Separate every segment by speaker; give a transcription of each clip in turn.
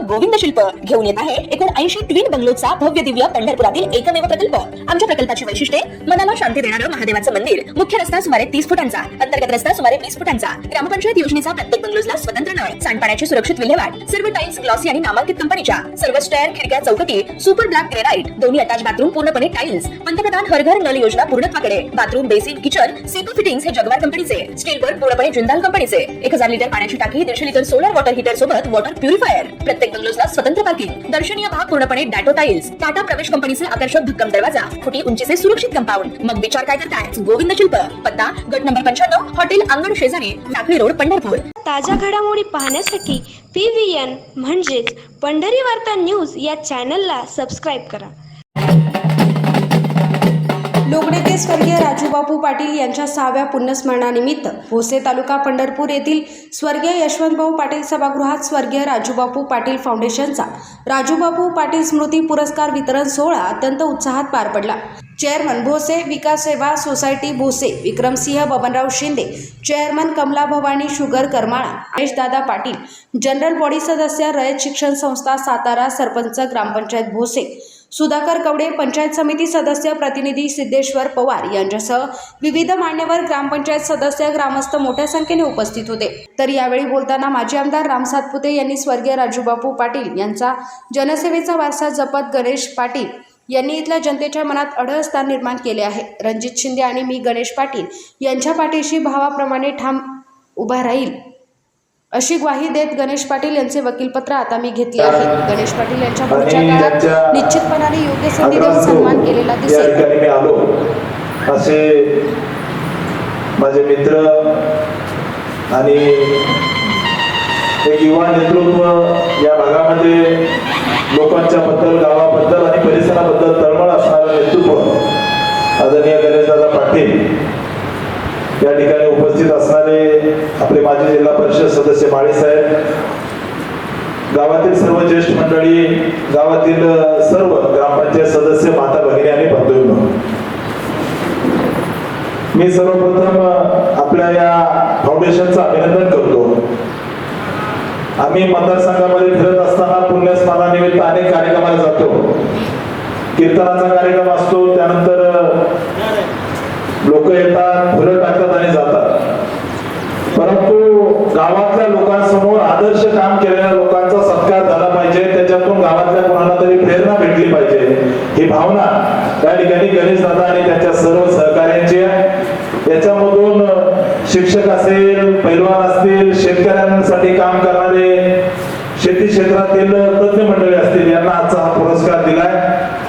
Speaker 1: गोविंद शिल्प घेऊन येत आहे एकूण 80 ट्विन बंगलोचा भव्य दिव्य पंढरपुरातील एकमेव प्रकल्प। आमच्या प्रकल्पाची वैशिष्ट्ये मनाला शांती देणारं महादेवाचं मंदिर, मुख्य रस्ता सुमारे 30 फुटांचा, अंतर्गत रस्ता सुमारे 20 फुटांचा, ग्रामपंचायत योजनेचा प्रत्येक बंगलोजला स्वतंत्र नळ, सांडपाण्याची सुरक्षित विल्हेवाट, सर्व टाइल्स ग्लॉसी आणि नामांकित कंपनीच्या, सर्व स्टेअर, खिडक्या, चौकटी सुपर ब्लॅक ग्रेनाइट, दोन्ही अटॅच बाथरूम पूर्णपणे टाइल्स, पंतप्रधान हर घर नल योजना पूर्णत्वाकडे, bathroom, basin, kitchen, CP fittings हे जगवार कंपनीचे, स्टील वर्क पूर्णपणे जिंदाल कंपनीचे, 1000 लिटर पाण्याची टाकी, 150 लिटर सोलर वॉटर हीटर सोबत वॉटर प्युरिफायर, प्रत्येक बंगलोजला स्वतंत्र पार्किंग, दर्शनीय भाग पूर्णपणे डॅटो टाइल्स, टाटा प्रवेश कंपनीचे आकर्षक भक्कम दरवाजा, फुटी उंचीचे सुरक्षित कंपाऊंड। मग विचार काय करताय? गोविंद शिल्प, पत्ता गट नंबर 95, हॉटेल अंगण शेजारी, टाकळी रोड, पंढरपूर।
Speaker 2: ताज्या घडामोडी पाहण्यासाठी PVN म्हणजेच पंढरी वार्ता न्यूज या चॅनलला सबस्क्राईब करा।
Speaker 3: लोकनेते स्वर्गीय राजूबापू पाटील यांच्या 6व्या पुण्यस्मरणानिमित्त भोसे तालुका पंढरपूर येथील स्वर्गीय यशवंतभाऊ पाटील सभागृहात स्वर्गीय राजूबापू पाटील फाउंडेशनचा राजूबापू पाटील स्मृती पुरस्कार वितरण सोहळा अत्यंत उत्साहात पार पडला। चेअरमन भोसे विकास सेवा society Bhose Vikramsingh Babanrao Shinde, chairman Kamala Bhavani sugar Karmala, Dada Patil, general body सदस्य रयत शिक्षण संस्था सातारा, सरपंच ग्रामपंचायत भोसे सुधाकर कवडे, पंचायत समिती सदस्य प्रतिनिधी सिद्धेश्वर पवार यांच्यासह विविध मान्यवर ग्रामपंचायत सदस्य ग्रामस्थ मोठ्या संख्येने उपस्थित होते। तर यावेळी बोलताना माजी आमदार राम सातपुते यांनी स्वर्गीय राजूबापू पाटील यांचा जनसेवेचा वारसा जपत गणेश पाटील यांनी इथल्या जनतेच्या मनात अढळ स्थान निर्माण केले आहे। रणजित शिंदे आणि मी गणेश पाटील यांच्या पाठीशी भावाप्रमाणे ठाम उभा राहील अशी ग्वाही देत गणेश पाटील यांचे वकीलपत्र आता मी घेतले आहे। गणेश पाटील यांच्या पुढच्या काळात निश्चितपणाने योग्य संधी देऊन सन्मान केलेला दिसेल।
Speaker 4: मी आलो असे माझे मित्र आणि एक युवा नेतृत्व या भागामध्ये लोकांच्या बद्दल, गावाबद्दल आणि परिसराबद्दल तळमळ असणारे नेतृत्व आदरणीय गणेशदादा पाटील या ठिकाणी उपस्थित असणारे आपले माजी जिल्हा परिषद सदस्य माळेसाहेब, गावातील सर्व ज्येष्ठ मंडळी, गावातील सर्व ग्रामपंचायत सदस्य, माता भगिनी आणि बंधूंनो, मी सर्वप्रथम आपल्या या फाउंडेशनचं अभिनंदन करतो। आम्ही मतदारसंघामध्ये फिरत असताना पुण्यस्मरणानिमित्त अनेक कार्यक्रमाला जातो। कीर्तनाचा कार्यक्रम असतो, त्यानंतर लोक येतात, फुलं टाकतात आणि जातात, परंतु गावातल्या लोकांसमोर आदर्श काम केलेल्या लोकांचा सत्कार झाला पाहिजे, त्याच्यातून गावातल्या कोणाला तरी प्रेरणा भेटली पाहिजे, ही भावना त्या ठिकाणी गणेश दादा आणि त्यांच्या सर्व सहकार्यांची आहे। याच्यामधून शिक्षक असेल, पैलवान असतील, शेतकऱ्यांसाठी काम करणारे, शेती क्षेत्रातील तज्ञ मंडळी असतील, यांना आजचा हा पुरस्कार दिलाय।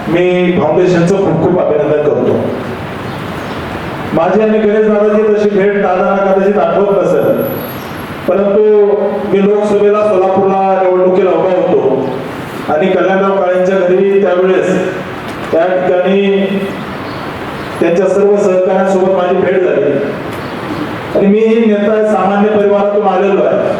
Speaker 4: मी फाउंडेशनचं खूप खूप अभिनंदन करतो। माझी आणि गणेश दादाची तशी भेट दादांना कदाचित आठवत नसेल, परंतु मी लोकसभेला सोलापूरला निवडणुकीला उभा होतो आणि कल्याणराव काळेंच्या घरी त्यावेळेस त्या ठिकाणी त्यांच्या सर्व सहकाऱ्यांसोबत माझी भेट झाली आणि मी नेता सामान्य परिवारातून आलेलो आहे।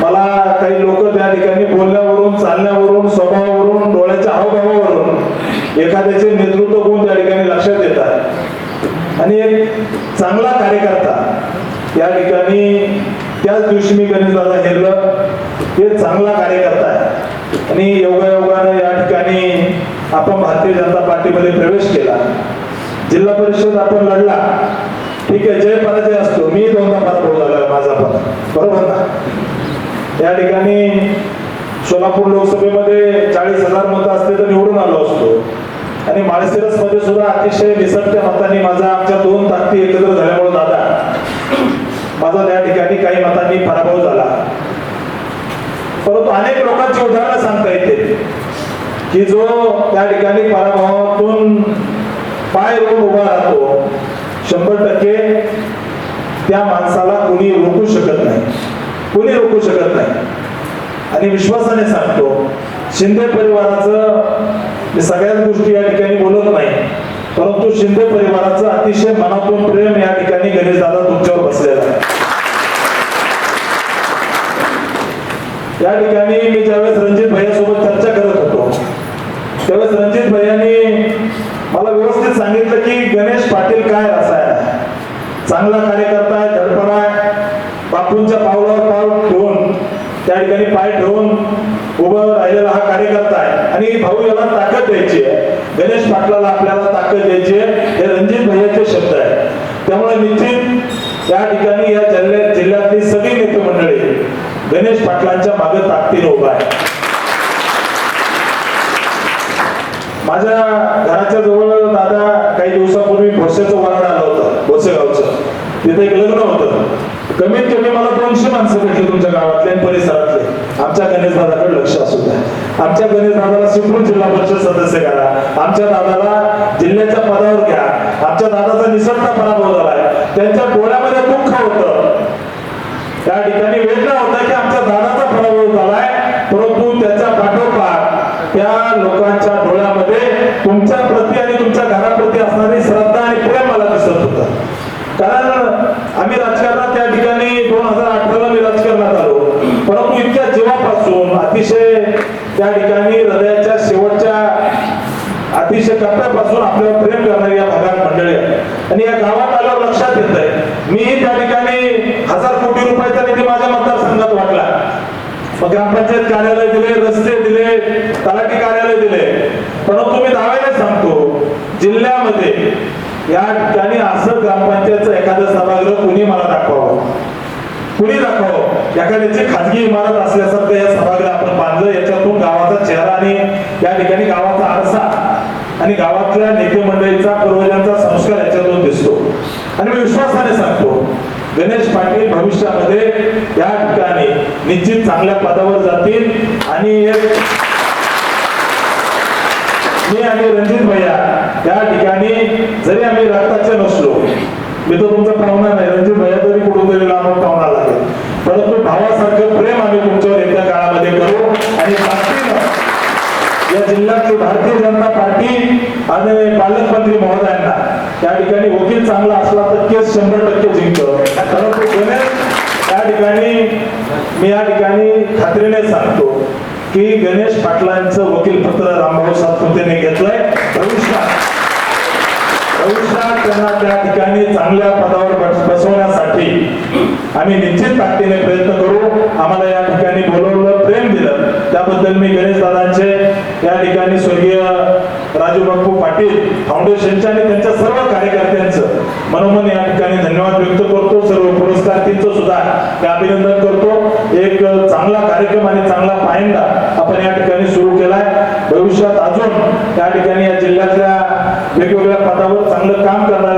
Speaker 4: मला काही लोक त्या ठिकाणी बोलण्यावरून, चालण्यावरून, स्वभावावरून, डोळ्याच्या हावभावावरून एखाद्याचे नेतृत्व गुण त्या ठिकाणी लक्षात येतात आणि एक चांगला कार्यकर्ता या ठिकाणी त्याच दिवशी मी गणेश दादा हेरलं, हे चांगला कार्यकर्ता आहे आणि योगायोगाने या ठिकाणी आपण भारतीय जनता पार्टीमध्ये प्रवेश केला। जिल्हा परिषद आपण लढला, ठीक आहे, जय पराजय असतो, मी दोनदा पराभव झाला माझा पण, बरोबर ना। या ठिकाणी सोलापूर लोकसभेमध्ये 40,000 मतं असते तर निवडून आलो असतो आणि माळशिरस मध्ये सुद्धा अतिशय निसटत्या मतांनी आमच्या 2 ताकदी एकत्र झाल्यामुळे दादा माझा त्या ठिकाणी काही मतांनी पराभव झाला। परंतु अनेक लोकांची उदाहरणं सांगता येते की जो त्या ठिकाणी पराभवातून पाय रोवून उभा राहतो, 100% त्या माणसाला कोणी रोखू शकत नाही, कोणी रोखू शकत नाही। आणि विश्वासाने सांगतो, शिंदे परिवाराचं सगळ्याच गोष्टी या ठिकाणी बोलत नाही, परंतु शिंदे परिवाराचं अतिशय मनातून प्रेम या ठिकाणी गणेश दादा तुमच्यावर बसलेला आहे। या ठिकाणी मी ज्यावेळेस रणजित भैया सोबत चर्चा करत होतो त्यावेळेस रणजित भैयांनी मला व्यवस्थित सांगितलं की गणेश पाटील काय रसायन आहे, चांगला कार्यकर्ता आहे, धडपड आहे, बापूंच्या पावलावर पाऊल ठेवून त्या ठिकाणी पाय ठेवून उभं राहिलेला हा कार्यकर्ता आहे आणि भाऊ याला ताकद द्यायची आहे. गणेश पाटलाला आपल्याला ताकद द्यायची आहे, हे रणजित भैयाचे शब्द आहेत. त्यामुळे निश्चित या ठिकाणी या जिल्ह्यातली सगळी नेते मंडळी गणेश पाटलांच्या मागे ताकदीने उभा आहे. माझ्या घराच्या जवळ दादा काही दिवसापूर्वी भोसेचं वराड आलं होतं, भोसेगावचं. तिथे एक लग्न होतं. कमीत कमी मला 200 माणसं भेटली तुमच्या गावातले आणि परिसरातले. आमच्या गणेश दादाकडे लक्ष असू द्या. आमच्या गणेश दादाला चिपळूण जिल्हा परिषद सदस्य करा, आमच्या दादाला जिल्ह्याच्या पदावर घ्या. आमच्या दादाचा निसटता पराभव झालाय. त्यांच्या डोळ्यामध्ये दुःख होतं, त्या ठिकाणी वेदना होता की आमच्या दादाचा पराभव झालाय, परंतु त्याच्या पाठोपाठ त्या लोकांच्या डोळ्यामध्ये तुमच्या प्रती आणि तुमच्या घराप्रती असणारी श्रद्धा आणि प्रेम मला दिसत होतं. कारण आम्ही राजकारणात त्या ठिकाणी 2018ला मी राजकारणात आलो, परंतु इतक्या जीवापासून अतिशय त्या ठिकाणी हृदयाच्या शेवटच्या अतिशय टप्प्यापासून आपल्याला प्रेम करणारी या भागात मंडळी आहे. आणि या गावात आल्यावर लक्षात येत आहे मी त्या ठिकाणी 1000 कोटी रुपयाचा निधी माझ्या मतदारसंघात वाटला. मग ग्रामपंचायत कार्यालय दिले, रस्ते दिले, तलाठी कार्यालय दिले, परंतु मी दाव्याने सांगतो जिल्ह्यामध्ये या ठिकाणी असं ग्रामपंचायतचं एखादं सभागृह कुणी मला दाखवावं, कुणी दाखवावं. एखाद्याची खाजगी इमारत असल्यासारखं या सभागृह आपण बांधलं, याच्यातून गावाचा चेहरा आणि या ठिकाणी गावाचा आरसा आणि गावातल्या नेते मंडळीचा पूर्वजांचा संस्कार याच्यातून दिसतो. आणि मी विश्वासाने सांगतो गणेश पाटील भविष्यामध्ये या ठिकाणी निश्चित चांगल्या पदावर जातील. आणि मी आणि रणजित भैया या ठिकाणी जरी आम्ही रक्ताचे नसलो, मी तर तुमचा पाहुणा नाही, रणजित भैया तरी कुठून तरी लांबून पाहुणा लागेल, परंतु भावासारखं प्रेम आम्ही तुमच्यावर येत्या काळामध्ये करू. आणि या जिल्ह्यातली भारतीय जनता पार्टी आणि पालकमंत्री महोदयांना या ठिकाणी वकील चांगला असला तर केस 100% जिंकतो. परंतु गणेश या ठिकाणी मी या ठिकाणी खात्रीने सांगतो की गणेश पाटलांचं वकीलपत्र रामभाऊ सातपुतेने घेतलंय. भविष्यात त्यांना त्या ठिकाणी चांगल्या पदावर बसवण्यासाठी आम्ही निश्चित ताकदीने प्रयत्न करू. आम्हाला या ठिकाणी बोलवलं, प्रेम दिलं, त्याबद्दल मी गणेश दादांचे या ठिकाणी स्वर्गीय राजूबापू पाटील फाउंडेशनच्या आणि त्यांच्या सर्व कार्यकर्त्यांचं मनोमन या ठिकाणी धन्यवाद व्यक्त करतो. सर्व पुरस्कारार्थींचं सुद्धा मी अभिनंदन करतो. एक चांगला कार्यक्रम आणि चांगला पायंडा आपण या ठिकाणी सुरू केलाय. भविष्यात अजून या ठिकाणी या जिल्ह्यातल्या वेगवेगळ्या पदावर चांगलं काम करणार